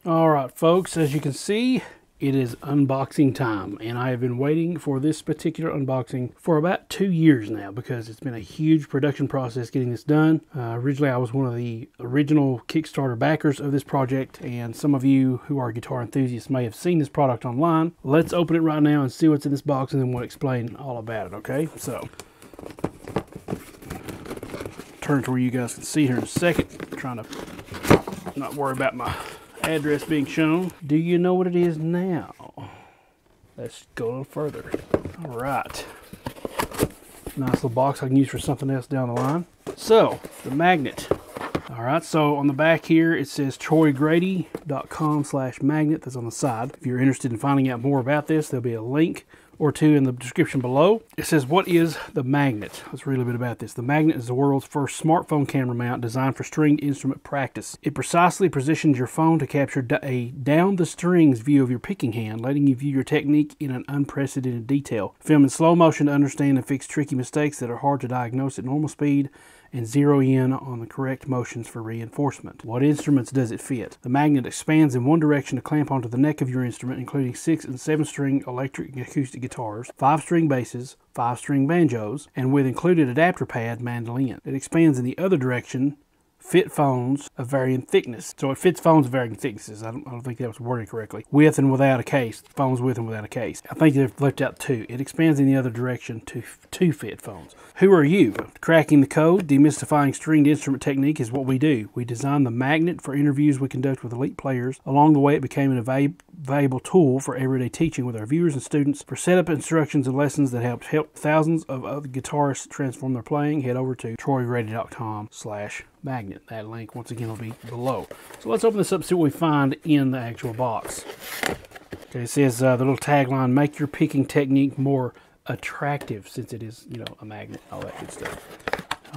All right, folks, as you can see, it is unboxing time, and I have been waiting for this particular unboxing for about 2 years now because it's been a huge production process getting this done. Originally, I was one of the original Kickstarter backers of this project, and some of you who are guitar enthusiasts may have seen this product online. Let's open it right now and see what's in this box, and then we'll explain all about it, okay? So, turn to where you guys can see here in a second. I'm trying to not worry about my address being shown. Do you know what it is now? Let's go a little further. All right. Nice little box I can use for something else down the line. So, the magnet. All right, so on the back here, it says troygrady.com/magnet. That's on the side. If you're interested in finding out more about this, there'll be a link or two in the description below. It says, what is the magnet? Let's read a bit about this. The magnet is the world's first smartphone camera mount designed for stringed instrument practice. It precisely positions your phone to capture a down-the-strings view of your picking hand, letting you view your technique in an unprecedented detail. Film in slow motion to understand and fix tricky mistakes that are hard to diagnose at normal speed, and zero in on the correct motions for reinforcement. What instruments does it fit? The magnet expands in one direction to clamp onto the neck of your instrument, including 6- and 7-string electric and acoustic guitars, 5-string basses, 5-string banjos, and with included adapter pad, mandolin. It expands in the other direction, fit phones of varying thickness. So it fits phones of varying thicknesses. I don't think that was worded correctly. With and without a case. Phones with and without a case. I think they've left out 2. It expands in the other direction to fit phones. Who are you? Cracking the code, demystifying stringed instrument technique is what we do. We designed the magnet for interviews we conduct with elite players. Along the way, it became an valuable tool for everyday teaching with our viewers and students. For setup instructions and lessons that help thousands of other guitarists transform their playing, head over to troygrady.com/magnet. That link, once again, will be below. So let's open this up and see what we find in the actual box. Okay, it says the little tagline, make your picking technique more attractive, since it is, you know, a magnet, all that good stuff.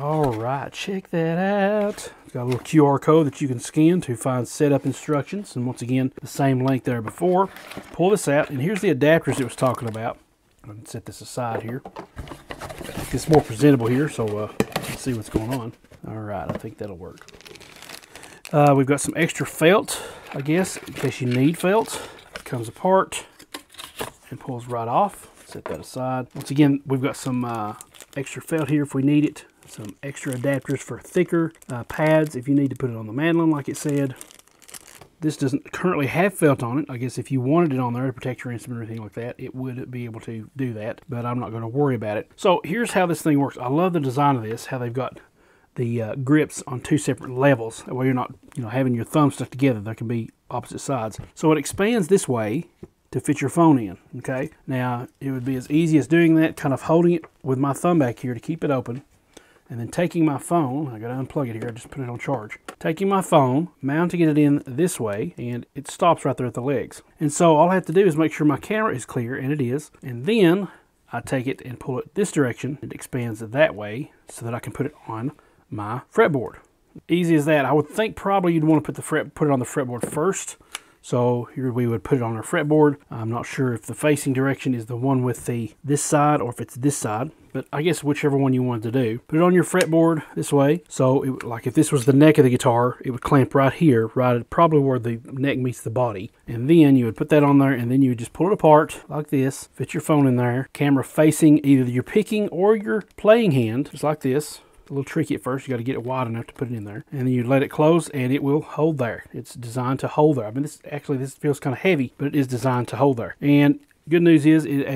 All right, check that out. It's got a little QR code that you can scan to find setup instructions. And once again, the same link there before. Pull this out, and here's the adapters it was talking about. I'm going to set this aside here. It's more presentable here, so let's see what's going on. All right, I think that'll work. We've got some extra felt, I guess, in case you need felt. It comes apart and pulls right off. Set that aside. Once again, we've got some extra felt here if we need it. Some extra adapters for thicker pads if you need to put it on the mandolin, like it said. This doesn't currently have felt on it. I guess if you wanted it on there to protect your instrument or anything like that, it would be able to do that, but I'm not going to worry about it. So here's how this thing works. I love the design of this, how they've got the grips on 2 separate levels. That way you're not, you know, having your thumbs stuck together. There can be opposite sides. So it expands this way to fit your phone in, okay? Now, it would be as easy as doing that, kind of holding it with my thumb back here to keep it open, and then taking my phone, I gotta unplug it here, I just put it on charge. Taking my phone, mounting it in this way, and it stops right there at the legs. And so all I have to do is make sure my camera is clear, and it is, and then I take it and pull it this direction. It expands that way so that I can put it on my fretboard. Easy as that. I would think probably you'd want to put it on the fretboard first. So here we would put it on our fretboard. I'm not sure if the facing direction is the one with this side or if it's this side, but I guess whichever one you wanted to do. Put it on your fretboard this way. So like if this was the neck of the guitar, it would clamp right here, right at probably where the neck meets the body. And then you would put that on there, and then you would just pull it apart like this, fit your phone in there, camera facing either your picking or your playing hand, just like this. A little tricky at first. You got to get it wide enough to put it in there, and then you let it close and it will hold there. It's designed to hold there. I mean, this feels kind of heavy, but it is designed to hold there. And good news is it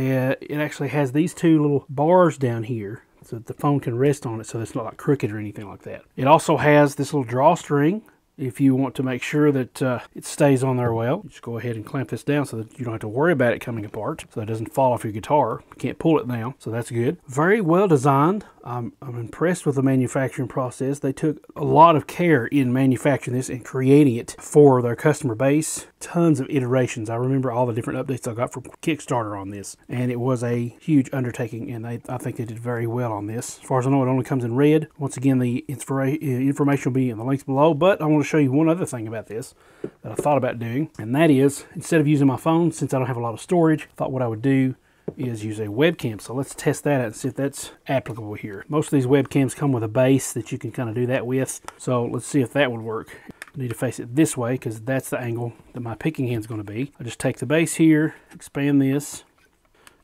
actually has these 2 little bars down here so that the phone can rest on it, so it's not like crooked or anything like that. It also has this little drawstring if you want to make sure that it stays on there well. Just go ahead and clamp this down so that you don't have to worry about it coming apart, so it doesn't fall off your guitar. You can't pull it now, so that's good. Very well designed. I'm impressed with the manufacturing process. They took a lot of care in manufacturing this and creating it for their customer base. Tons of iterations. I remember all the different updates I got from Kickstarter on this, and it was a huge undertaking, and I think they did very well on this. As far as I know, it only comes in red. Once again, the information will be in the links below, but I want to show you one other thing about this that I thought about doing, and that is, instead of using my phone, since I don't have a lot of storage, I thought what I would do is use a webcam. So let's test that out and see if that's applicable here. Most of these webcams come with a base that you can kind of do that with. So let's see if that would work. I need to face it this way because that's the angle that my picking hand's going to be. I just take the base here, expand this,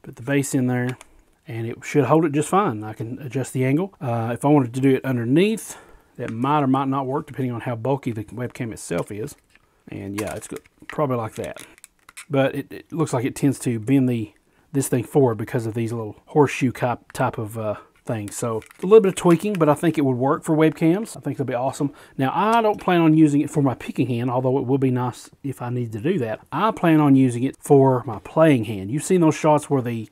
put the base in there, and it should hold it just fine. I can adjust the angle. If I wanted to do it underneath, that might or might not work depending on how bulky the webcam itself is. And yeah, it's good. Probably like that. But it looks like it tends to bend this thing forward because of these little horseshoe type of things. So a little bit of tweaking, but I think it would work for webcams. I think it'll be awesome. Now, I don't plan on using it for my picking hand, although it would be nice if I need to do that. I plan on using it for my playing hand. You've seen those shots where the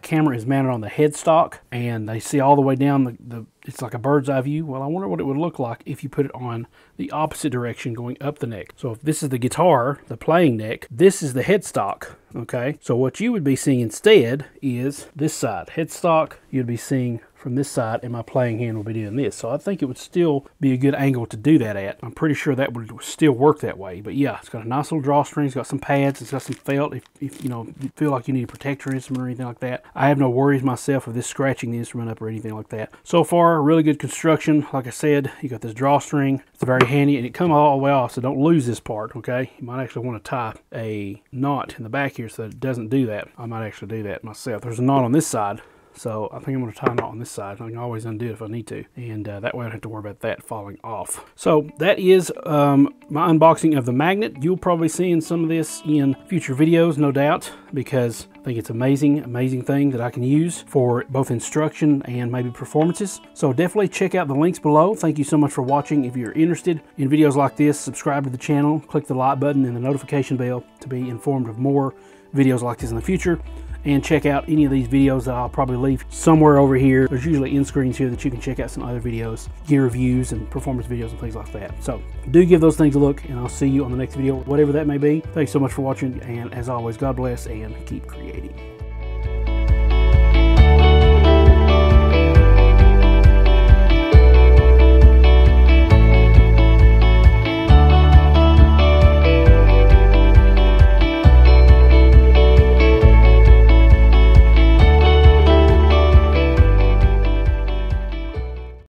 camera is mounted on the headstock and they see all the way down it's like a bird's eye view. Well, I wonder what it would look like if you put it on the opposite direction going up the neck. So if this is the guitar, the playing neck, this is the headstock, okay? So what you would be seeing instead is this side. Headstock, you'd be seeing from this side, and my playing hand will be doing this. So I think it would still be a good angle to do that at. I'm pretty sure that would still work that way. But yeah, it's got a nice little drawstring. It's got some pads. It's got some felt if you know, you feel like you need to protect your instrument or anything like that. I have no worries myself of this scratching the instrument up or anything like that. So far, really good construction. Like I said, you got this drawstring. It's very handy, and it comes all the way off, so don't lose this part, okay? You might actually want to tie a knot in the back here so that it doesn't do that. I might actually do that myself. There's a knot on this side, so I think I'm going to tie a knot on this side. I can always undo it if I need to, and that way I don't have to worry about that falling off. So that is my unboxing of the magnet. You'll probably see some of this in future videos, no doubt, because I think it's amazing thing that I can use for both instruction and maybe performances. So definitely check out the links below. Thank you so much for watching. If you're interested in videos like this, subscribe to the channel, click the like button and the notification bell to be informed of more videos like this in the future. And check out any of these videos that I'll probably leave somewhere over here. There's usually end screens here that you can check out some other videos, gear reviews and performance videos and things like that. So do give those things a look, and I'll see you on the next video, whatever that may be. Thanks so much for watching, and as always, God bless and keep creating.